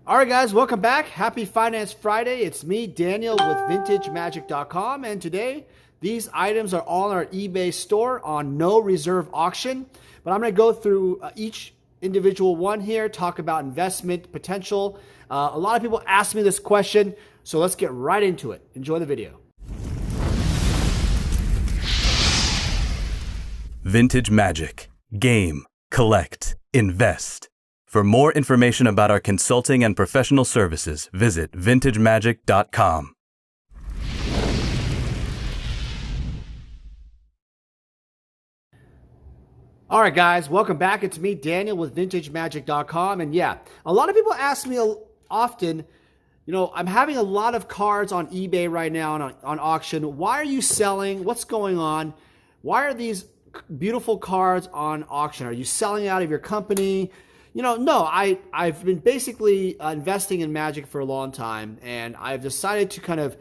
All right, guys, welcome back. Happy Finance Friday. It's me, Daniel, with VintageMagic.com, and today these items are all in our eBay store on no reserve auction. But I'm going to go through each individual one here, talk about investment potential. A lot of people ask me this question, so let's get right into it. Enjoy the video. Vintage Magic. Game, collect, invest. For more information about our consulting and professional services, visit vintagemagic.com. All right, guys, welcome back. It's me, Daniel, with VintageMagic.com. And yeah, a lot of people ask me often, I'm having a lot of cards on eBay right now on auction. Why are you selling? What's going on? Why are these beautiful cards on auction? Are you selling out of your company? No, I've been basically investing in Magic for a long time, and I've decided to kind of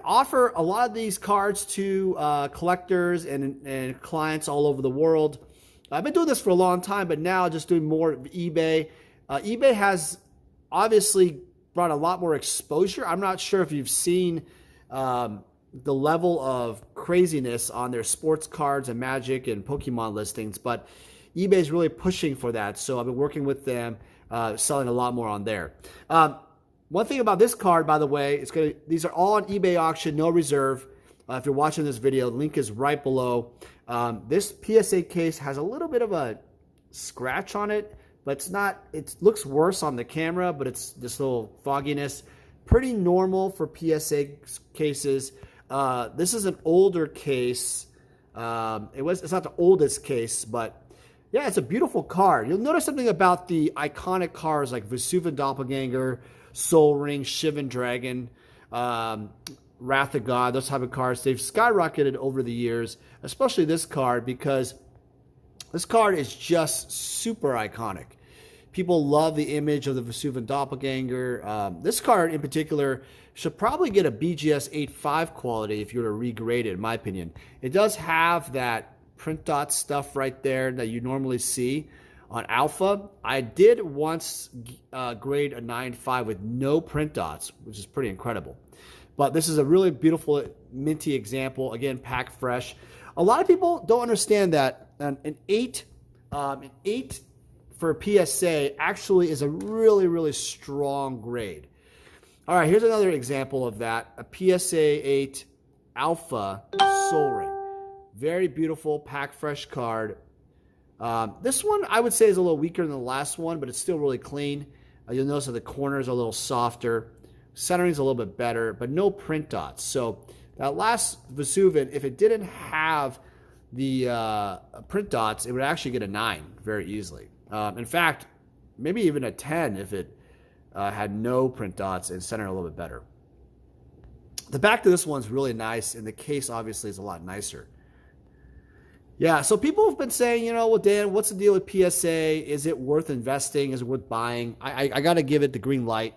offer a lot of these cards to collectors and clients all over the world. I've been doing this for a long time, but now just doing more of eBay. eBay has obviously brought a lot more exposure. I'm not sure if you've seen the level of craziness on their sports cards and Magic and Pokemon listings, but eBay is really pushing for that. So I've been working with them, selling a lot more on there. One thing about this card, by the way, these are all on eBay auction, no reserve. If you're watching this video, the link is right below. This PSA case has a little bit of a scratch on it, but it looks worse on the camera, but it's this little fogginess. Pretty normal for PSA cases. This is an older case. It's not the oldest case, but yeah, it's a beautiful card. You'll notice something about the iconic cards like Vesuvian Doppelganger, Soul Ring, Shivan Dragon, Wrath of God, those type of cards. They've skyrocketed over the years, especially this card, because this card is just super iconic. People love the image of the Vesuvian Doppelganger. This card in particular should probably get a BGS 8.5 quality if you were to regrade it, in my opinion. It does have that print dot stuff right there that you normally see on Alpha. I did once grade a 9.5 with no print dots, which is pretty incredible. But this is a really beautiful minty example. Again, packed fresh. A lot of people don't understand that an 8 for a PSA actually is a really, really strong grade. All right, here's another example of that. A PSA 8 Alpha Soul Ring. Very beautiful, pack fresh card. This one I would say is a little weaker than the last one, but it's still really clean. You'll notice that the corners are a little softer. Centering's a little bit better, but no print dots. So that last Vesuvian, if it didn't have the print dots, it would actually get a 9 very easily. In fact, maybe even a 10 if it had no print dots and centered a little bit better. The back to this one's really nice, and the case obviously is a lot nicer. Yeah, so people have been saying, well, Dan, what's the deal with PSA? Is it worth investing? Is it worth buying? I got to give it the green light.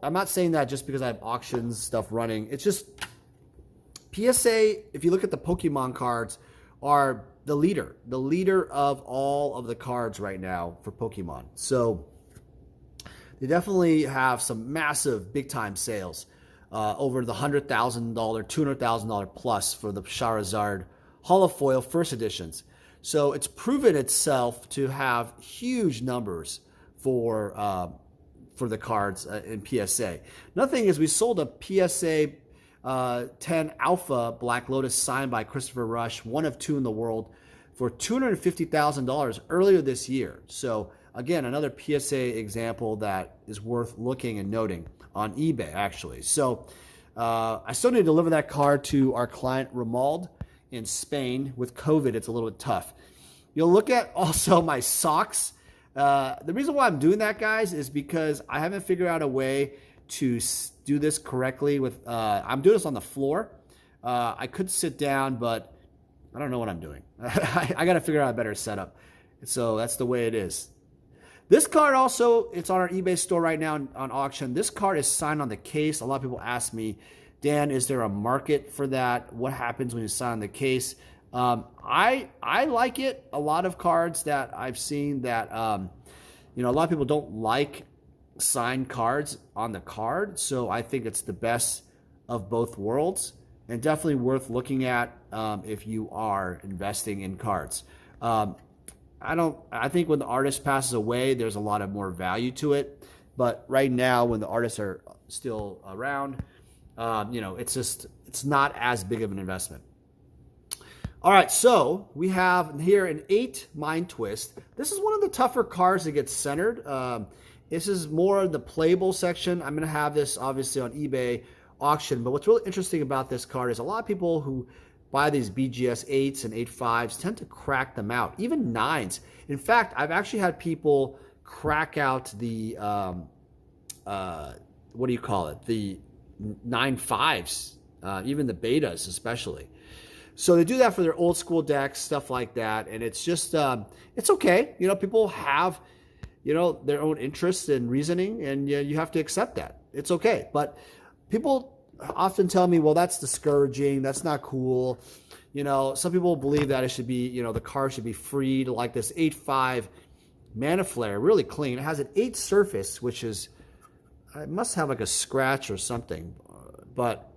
I'm not saying that just because I have auctions stuff running. It's just PSA, if you look at the Pokemon cards, are the leader of all of the cards right now for Pokemon. So they definitely have some massive big-time sales over the $100,000, $200,000 plus for the Charizard Holofoil first editions. So it's proven itself to have huge numbers for the cards in PSA. Another thing is we sold a PSA 10 Alpha Black Lotus signed by Christopher Rush, one of 2 in the world, for $250,000 earlier this year. So again, another PSA example that is worth looking and noting on eBay, actually. So I still need to deliver that card to our client Romuald in Spain. With COVID, it's a little bit tough. You'll look at also my socks. The reason why I'm doing that, guys, is because I haven't figured out a way to do this correctly. I'm doing this on the floor. I could sit down, but I don't know what I'm doing. I got to figure out a better setup. So that's the way it is. This card also, it's on our eBay store right now on auction. This card is signed on the case. A lot of people ask me, Dan, is there a market for that? What happens when you sign the case? I like it. A lot of cards that I've seen that, a lot of people don't like signed cards on the card. So I think it's the best of both worlds, and definitely worth looking at if you are investing in cards. I think when the artist passes away, there's a lot of more value to it. But right now, when the artists are still around, it's not as big of an investment. All right, so we have here an 8 Mind Twist. This is one of the tougher cards that gets centered. This is more of the playable section. I'm going to have this obviously on eBay auction. But what's really interesting about this card is a lot of people who buy these BGS 8s and 8.5s tend to crack them out, even 9s. In fact, I've actually had people crack out the, what do you call it? The 9.5s, even the betas especially. So they do that for their old school decks, stuff like that. And it's just, it's okay. People have, their own interests and reasoning, and you have to accept that. It's okay. But people often tell me, well, that's discouraging. That's not cool. Some people believe that it should be, the card should be freed, like this 8.5 Mana Flare, really clean. It has an 8 surface, which is, it must have like a scratch or something, but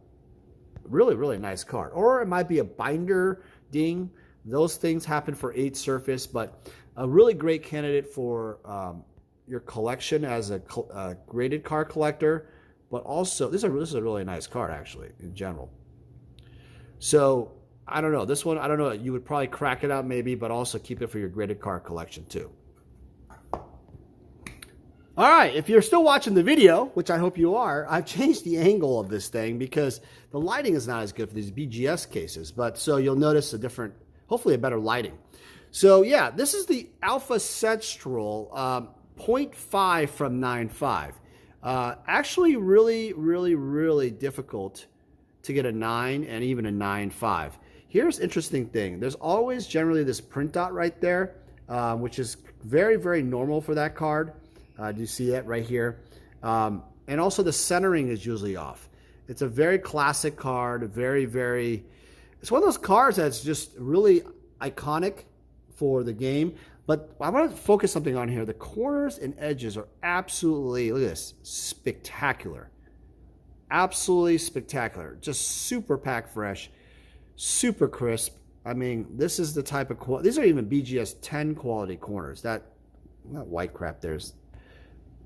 really, really nice card. Or it might be a binder ding. Those things happen for 8 surface, but a really great candidate for your collection as a graded card collector. But also, this is a really nice card, actually, in general. So, I don't know. This one, I don't know. You would probably crack it out maybe, but also keep it for your graded card collection, too. All right, if you're still watching the video, which I hope you are, I've changed the angle of this thing because the lighting is not as good for these BGS cases. But so you'll notice a different, hopefully a better lighting. So yeah, this is the Alpha Central 0.5 from 9.5. Actually really, really, really difficult to get a 9 and even a 9.5. Here's interesting thing. There's always generally this print dot right there, which is very, very normal for that card. Do you see it right here? And also the centering is usually off. It's a very classic card, very, very, it's one of those cards that's just really iconic for the game. But I want to focus something on here. The corners and edges are absolutely, look at this, spectacular. Absolutely spectacular. Just super pack fresh, super crisp. I mean, this is the type of, these are even BGS 10 quality corners. That white crap there's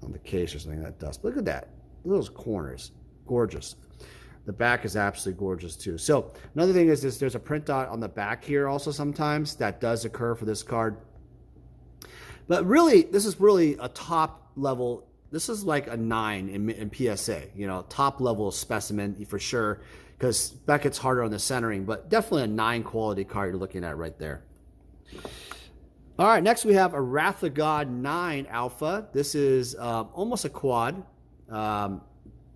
on the case or something, that dust. Look at that. Look at those corners. Gorgeous. The back is absolutely gorgeous too. So another thing is this, there's a print dot on the back here also sometimes. That does occur for this card. But really, this is really a top level. This is like a 9 in PSA, top level specimen for sure, because Beckett's harder on the centering, but definitely a 9 quality card you're looking at right there. All right, next we have a Wrath of God 9 Alpha. This is almost a quad.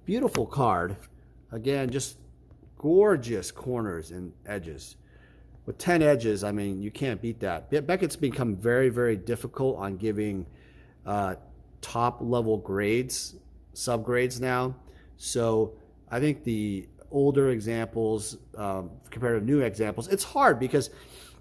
Beautiful card. Again, just gorgeous corners and edges. With 10 edges, I mean, you can't beat that. Beckett's become very, very difficult on giving top-level grades, subgrades now. So I think the older examples compared to new examples, it's hard because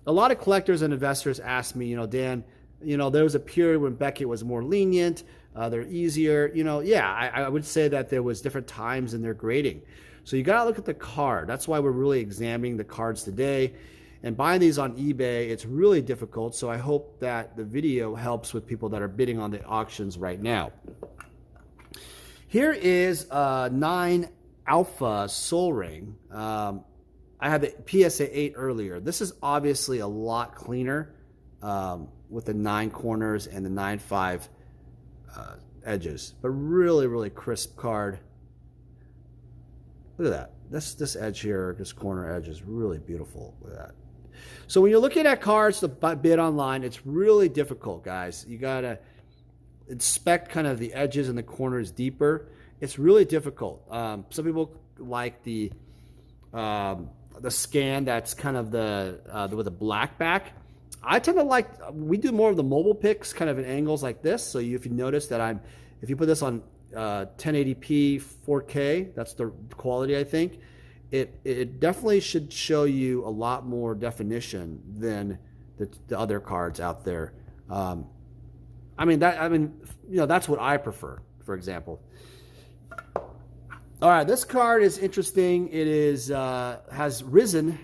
a lot of collectors and investors ask me, Dan, there was a period when Beckett was more lenient, they're easier. Yeah, I would say that there was different times in their grading. So you got to look at the card. That's why we're really examining the cards today. And buying these on eBay, it's really difficult. So I hope that the video helps with people that are bidding on the auctions right now. Here is a 9 Alpha Soul Ring. I had the PSA 8 earlier. This is obviously a lot cleaner with the 9 corners and the 9.5 edges. But really, really crisp card. Look at that. This edge here, this corner edge is really beautiful. Look at that. So when you're looking at cards to bid online, it's really difficult, guys. You got to inspect kind of the edges and the corners deeper. It's really difficult. Some people like the scan that's kind of with a black back. I tend to like, we do more of the mobile picks kind of at angles like this. So if you notice that if you put this on 1080p 4K, that's the quality I think. It definitely should show you a lot more definition than the other cards out there. That's what I prefer for example. All right, this card is interesting. It is has risen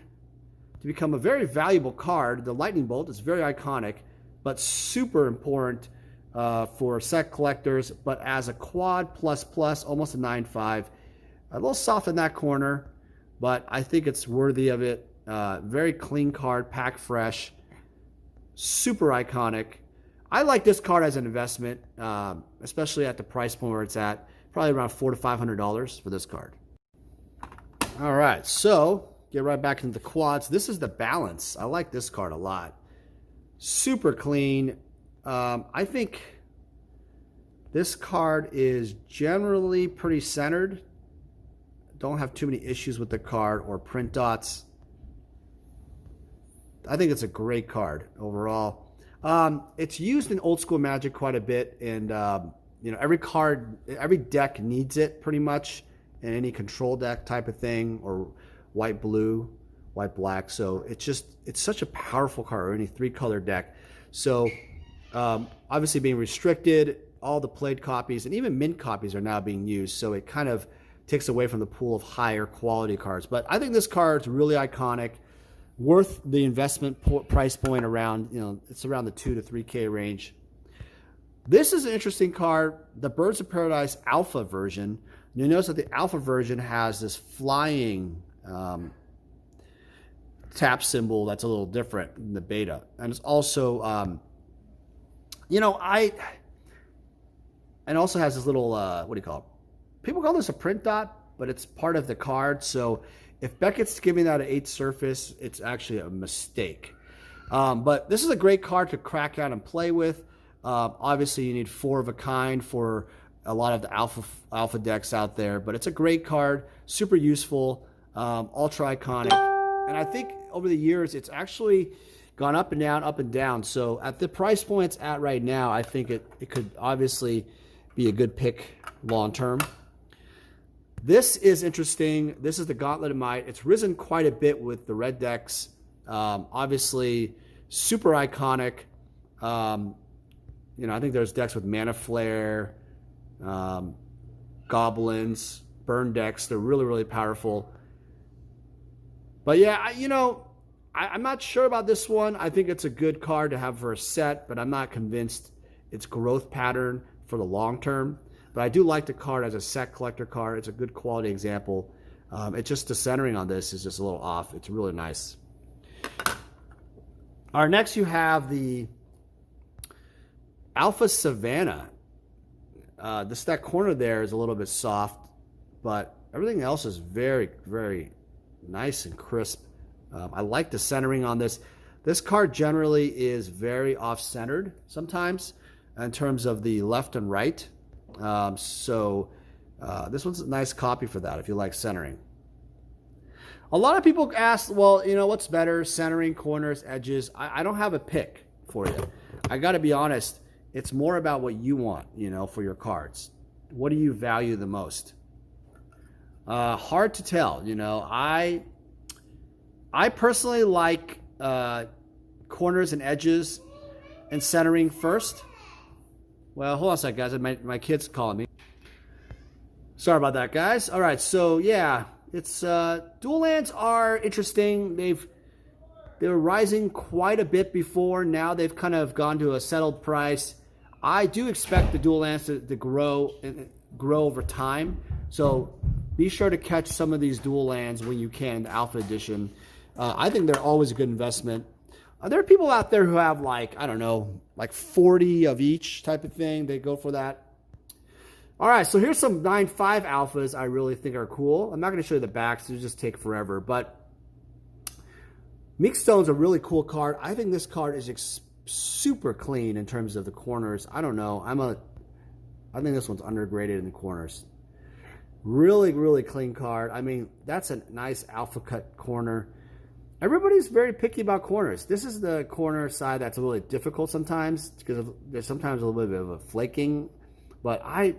to become a very valuable card. The Lightning Bolt is very iconic, but super important for set collectors. But as a quad plus plus, almost a 9.5, a little soft in that corner, but I think it's worthy of it. Very clean card, pack fresh, super iconic. I like this card as an investment, especially at the price point where it's at. Probably around $400 to $500 for this card. All right, so get right back into the quads. This is the Balance. I like this card a lot. Super clean. I think this card is generally pretty centered. Don't have too many issues with the card or print dots. I think it's a great card overall. It's used in old school Magic quite a bit, and you know, every deck needs it pretty much, in any control deck type of thing, or white blue, white black. So it's such a powerful card, or any 3-color deck. So obviously being restricted, all the played copies and even mint copies are now being used. So it kind of takes away from the pool of higher quality cards. But I think this card's really iconic, worth the investment price point around, you know, it's around the 2 to 3K range. This is an interesting card, the Birds of Paradise Alpha version. You'll notice that the Alpha version has this flying tap symbol that's a little different than the beta. And it's also, you know, and also has this little, what do you call it? People call this a print dot, but it's part of the card. So if Beckett's giving that an 8 surface, it's actually a mistake. But this is a great card to crack out and play with. Obviously, you need 4 of a kind for a lot of the alpha decks out there, but it's a great card, super useful, ultra iconic, and I think over the years it's actually gone up and down, up and down. So at the price point it's at right now, I think it could obviously be a good pick long term. This is interesting. This is the Gauntlet of Might. It's risen quite a bit with the red decks. Obviously, super iconic. You know, I think there's decks with Mana Flare, Goblins, Burn decks. They're really, really powerful. But yeah, you know, I'm not sure about this one. I think it's a good card to have for a set, but I'm not convinced its growth pattern for the long term. But I do like the card as a set collector card. It's a good quality example. It's just the centering on this is just a little off. It's really nice. All right, next you have the Alpha Savannah. That corner there is a little bit soft, but everything else is very, very nice and crisp. I like the centering on this. This card generally is very off-centered sometimes in terms of the left and right. This one's a nice copy for that if you like centering. A lot of people ask, well, you know, what's better, centering, corners, edges? I don't have a pick for you. I got to be honest. It's more about what you want, you know, for your cards. What do you value the most? Hard to tell, you know. I personally like corners and edges and centering first. Well, hold on a sec, guys. My kid's calling me. Sorry about that, guys. All right, so yeah, it's dual lands are interesting. They were rising quite a bit before. Now they've kind of gone to a settled price. I do expect the dual lands to grow over time. So be sure to catch some of these dual lands when you can, the Alpha Edition. I think they're always a good investment. There are people out there who have like, I don't know, like 40 of each type of thing. They go for that. All right, so here's some 9.5 alphas I really think are cool. I'm not going to show you the backs. It'll just take forever. But Meekstone's a really cool card. I think this card is super clean in terms of the corners. I don't know. I think this one's undergraded in the corners. Really, really clean card. I mean, that's a nice alpha cut corner. Everybody's very picky about corners. This is the corner side that's really difficult sometimes because there's sometimes a little bit of a flaking. But I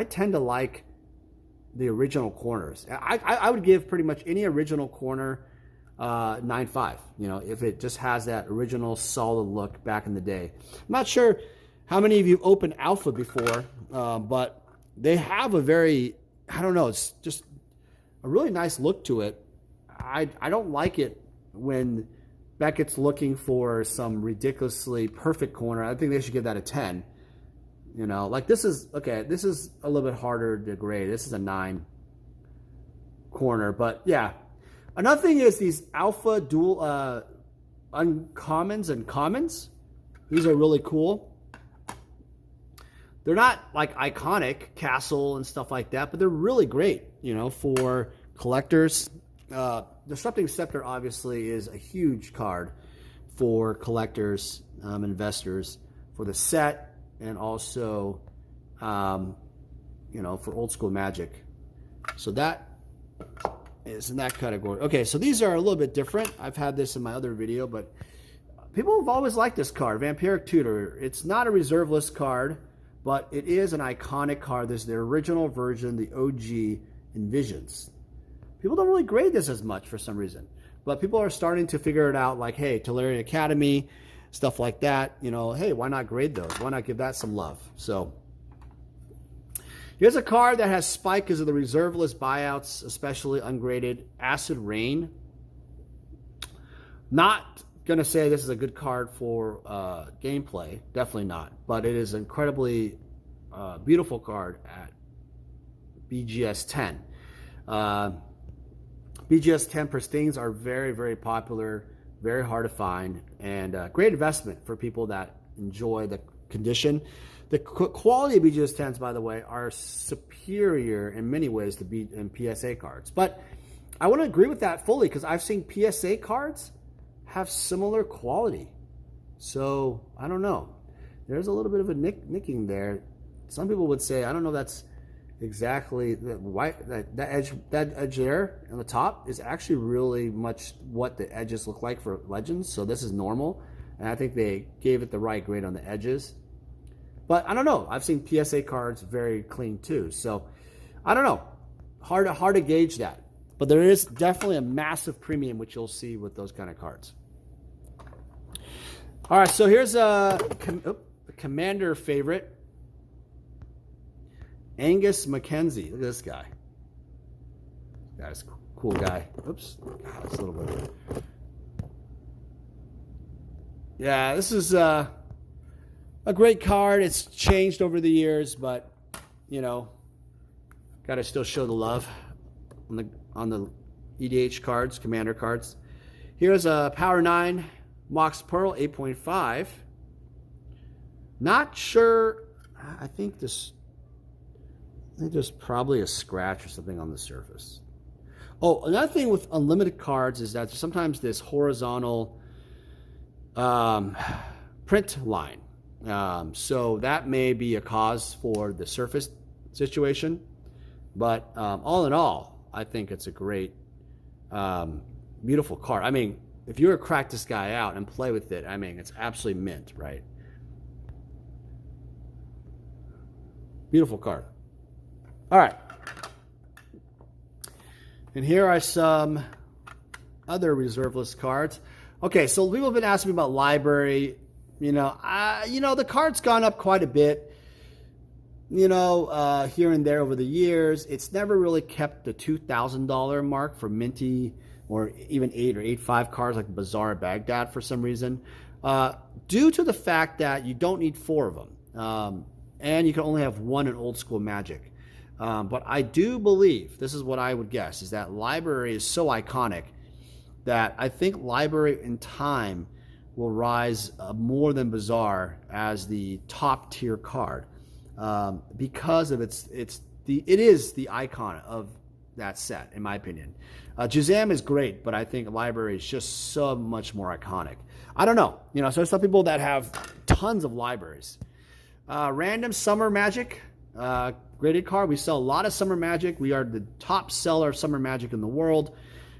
tend to like the original corners. I would give pretty much any original corner 9.5. You know, if it just has that original solid look back in the day. I'm not sure how many of you opened Alpha before, but they have a very, I don't know, it's just a really nice look to it. I don't like it when Beckett's looking for some ridiculously perfect corner. I think they should give that a 10. You know, like this is, okay, this is a little bit harder to grade. This is a 9 corner, but yeah. Another thing is these alpha dual uncommons and commons. These are really cool. They're not like iconic castle and stuff like that, but they're really great, you know, for collectors. Disrupting Scepter obviously is a huge card for collectors, investors, for the set, and also, you know, for old school Magic. So that is in that category. Okay, so these are a little bit different. I've had this in my other video, but people have always liked this card, Vampiric Tutor. It's not a reserve list card, but it is an iconic card. This is the original version, the OG Envisions. People don't really grade this as much for some reason, but people are starting to figure it out, like, hey, Tolarian Academy, stuff like that, you know, hey, why not grade those? Why not give that some love? So here's a card that has spike because of the reserve list buyouts, especially ungraded. Acid Rain. Not going to say this is a good card for gameplay. Definitely not. But it is an incredibly beautiful card at BGS 10. BGS 10 pristines are very, very popular, very hard to find, and great investment for people that enjoy the condition. The quality of BGS 10s, by the way, are superior in many ways to PSA cards. But I want to agree with that fully because I've seen PSA cards have similar quality. So I don't know. There's a little bit of a nicking there. Some people would say, I don't know, that's exactly the white, that edge there on the top is actually really much what the edges look like for Legends. So this is normal, and I think they gave it the right grade on the edges. But I don't know. I've seen PSA cards very clean too. So I don't know. Hard to gauge that. But there is definitely a massive premium, which you'll see with those kind of cards. All right, so here's a Commander favorite. Angus Mackenzie. Look at this guy. This guy's a cool guy. Oops. God, that's a little bit. Yeah, this is a great card. It's changed over the years, but, you know, got to still show the love on the EDH cards, Commander cards. Here's a Power 9 Mox Pearl 8.5. Not sure. I think there's probably a scratch or something on the surface. Oh, another thing with unlimited cards is that sometimes this horizontal print line. So that may be a cause for the surface situation. But all in all, I think it's a great, beautiful card. I mean, if you were to crack this guy out and play with it, I mean, it's absolutely mint, right? Beautiful card. All right. And here are some other reserve list cards. Okay, so people have been asking me about library. You know, the card's gone up quite a bit. You know, here and there over the years. It's never really kept the $2,000 mark for minty or even 8 or 8.5 cards like Bazaar Baghdad for some reason, due to the fact that you don't need 4 of them, and you can only have 1 in old school Magic. But I do believe, this is what I would guess, is that library is so iconic that I think library in time will rise more than Bazaar as the top tier card. Because of it is the icon of that set, in my opinion. Jazam is great, but I think library is just so much more iconic. I don't know. You know, so there's some people that have tons of libraries. Random Summer Magic, graded card. We sell a lot of Summer Magic. We are the top seller of Summer Magic in the world.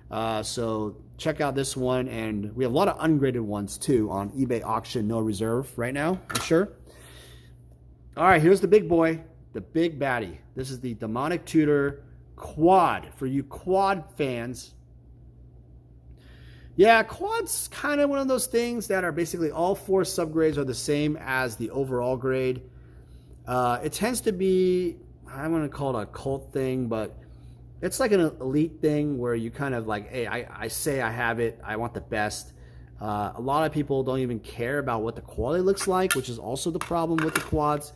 So check out this one. And we have a lot of ungraded ones too on eBay auction, no reserve right now, for sure. All right, here's the big boy, the big baddie. This is the Demonic Tutor Quad for you quad fans. Yeah, quad's kind of one of those things that are basically all 4 subgrades are the same as the overall grade. It tends to be, I want to call it a cult thing, but it's like an elite thing where you kind of like, hey, I say I have it, I want the best. A lot of people don't even care about what the quality looks like, which is also the problem with the quads,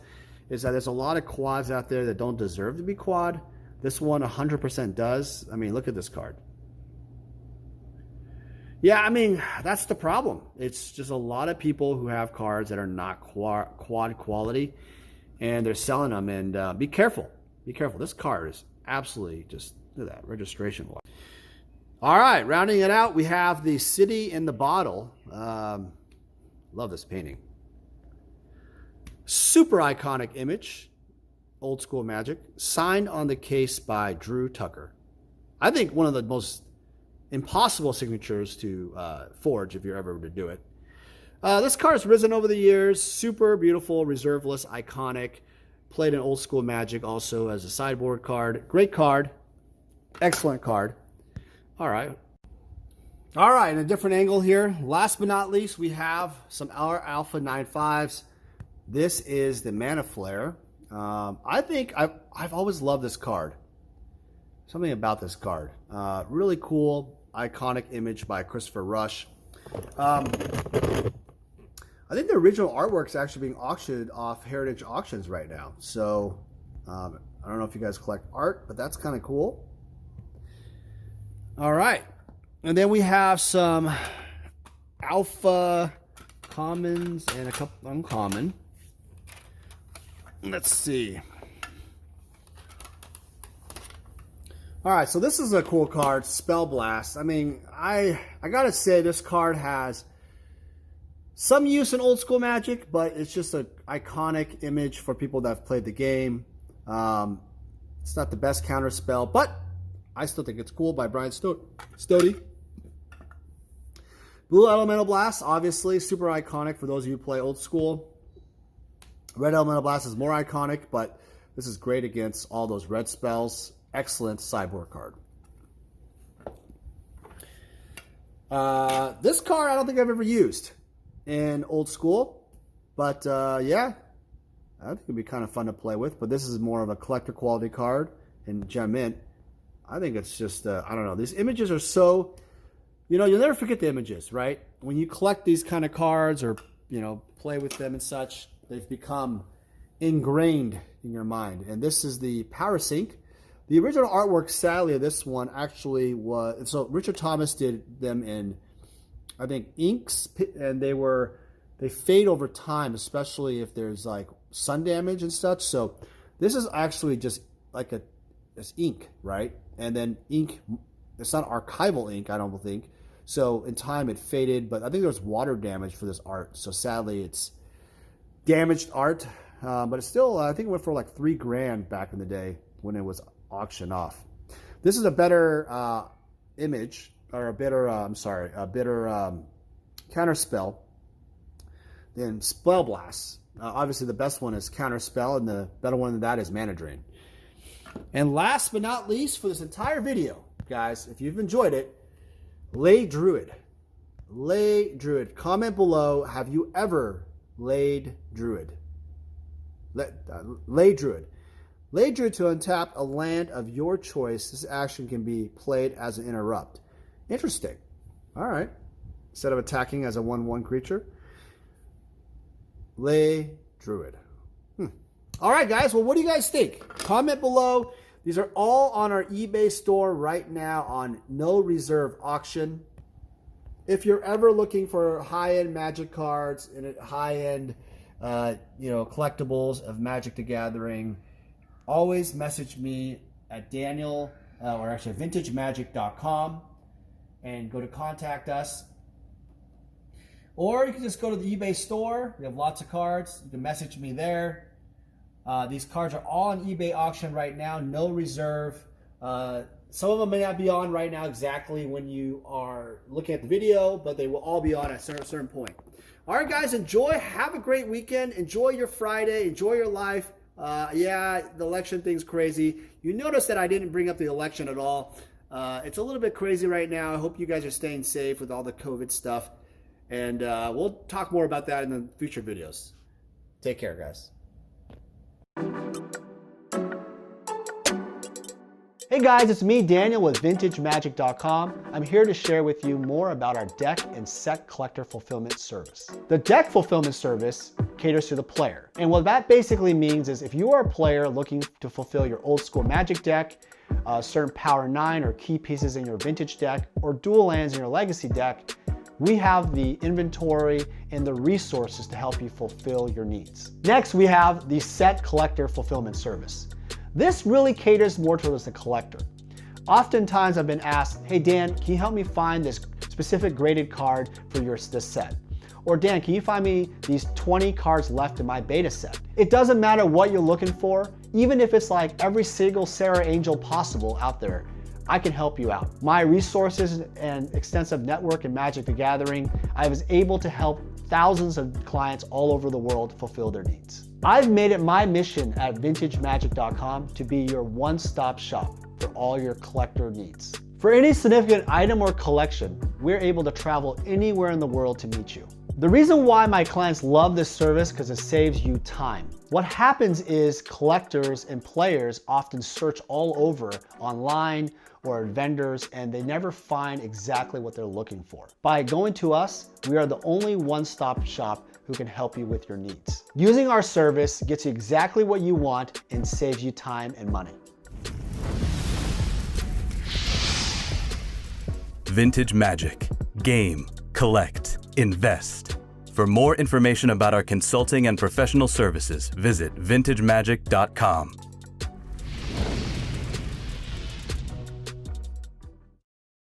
is that there's a lot of quads out there that don't deserve to be quad. This one 100% does. I mean, look at this card. Yeah, I mean, that's the problem. It's just a lot of people who have cards that are not quad quality, and they're selling them. And be careful. Be careful. This card is absolutely just, look at that, registration. All right, rounding it out, we have the City in the Bottle. Love this painting. Super iconic image, old school Magic, signed on the case by Drew Tucker. I think one of the most impossible signatures to forge if you're ever to do it. This card has risen over the years. Super beautiful, reserveless, iconic. Played in old school Magic also as a sideboard card. Great card. Excellent card. All right. All right, in a different angle here. Last but not least, we have some Alpha 9.5s. This is the Mana Flare. I think I've always loved this card. Something about this card. Really cool, iconic image by Christopher Rush. I think the original artwork is actually being auctioned off Heritage Auctions right now. So I don't know if you guys collect art, but that's kind of cool. All right. And then we have some Alpha commons and a couple uncommon. Let's see. All right, so this is a cool card, Spell Blast. I mean, I gotta say this card has some use in old school Magic, but it's just an iconic image for people that have played the game. It's not the best counter spell, but I still think it's cool by Brian Stody. Blue Elemental Blast, obviously super iconic for those of you who play old school. Red Elemental Blast is more iconic, but this is great against all those red spells. Excellent sideboard card. This card I don't think I've ever used in old school, but yeah, I think it'd be kind of fun to play with. But this is more of a collector quality card in Gem Mint. I think it's just, I don't know. These images are so, you know, you'll never forget the images, right? When you collect these kind of cards or, you know, play with them and such, they've become ingrained in your mind. And this is the Power Sync. The original artwork, sadly, of this one actually was, so Richard Thomas did them in, I think, inks, and they fade over time, especially if there's like sun damage and such. So this is actually just like this ink, right? And then ink, it's not archival ink, I don't think. So in time it faded, but I think there was water damage for this art. So sadly it's damaged art, but it's still, I think it went for like $3,000 back in the day when it was auctioned off. This is a better image, or a better, counter spell than Spell Blast. Obviously the best one is Counter Spell, and the better one than that is Mana Drain. And last but not least for this entire video, guys, if you've enjoyed it, Lay Druid. Lay Druid. Comment below, have you ever laid Druid? Lay Druid. Lay Druid to untap a land of your choice. This action can be played as an interrupt. Interesting. All right. Instead of attacking as a 1/1 creature. Lay Druid. All right, guys. Well, what do you guys think? Comment below. These are all on our eBay store right now on no reserve auction. If you're ever looking for high-end Magic cards and high-end, collectibles of Magic the Gathering, always message me at Daniel, or actually vintagemagic.com, and go to contact us. Or you can just go to the eBay store. We have lots of cards. You can message me there. These cards are all on eBay auction right now, no reserve. Some of them may not be on right now exactly when you are looking at the video, but they will all be on at a certain point. All right, guys, enjoy. Have a great weekend. Enjoy your Friday. Enjoy your life. Yeah, the election thing's crazy. You notice that I didn't bring up the election at all. It's a little bit crazy right now. I hope you guys are staying safe with all the COVID stuff. And we'll talk more about that in the future videos. Take care, guys. Hey guys, it's me, Daniel with VintageMagic.com. I'm here to share with you more about our deck and set collector fulfillment service. The deck fulfillment service caters to the player. And what that basically means is if you are a player looking to fulfill your old school Magic deck, certain Power 9 or key pieces in your Vintage deck, or dual lands in your Legacy deck, we have the inventory and the resources to help you fulfill your needs. Next, we have the set collector fulfillment service. This really caters more towards the collector. Oftentimes I've been asked, hey Dan, can you help me find this specific graded card for this set? Or Dan, can you find me these 20 cards left in my beta set? It doesn't matter what you're looking for, even if it's like every single Sarah Angel possible out there, I can help you out. My resources and extensive network in Magic the Gathering, I was able to help thousands of clients all over the world fulfill their needs. I've made it my mission at VintageMagic.com to be your one-stop shop for all your collector needs. For any significant item or collection, we're able to travel anywhere in the world to meet you. The reason why my clients love this service because it saves you time. What happens is collectors and players often search all over online or at vendors and they never find exactly what they're looking for. By going to us, we are the only one-stop shop who can help you with your needs. Using our service gets you exactly what you want and saves you time and money. Vintage Magic. Game, collect, invest. For more information about our consulting and professional services, visit vintagemagic.com.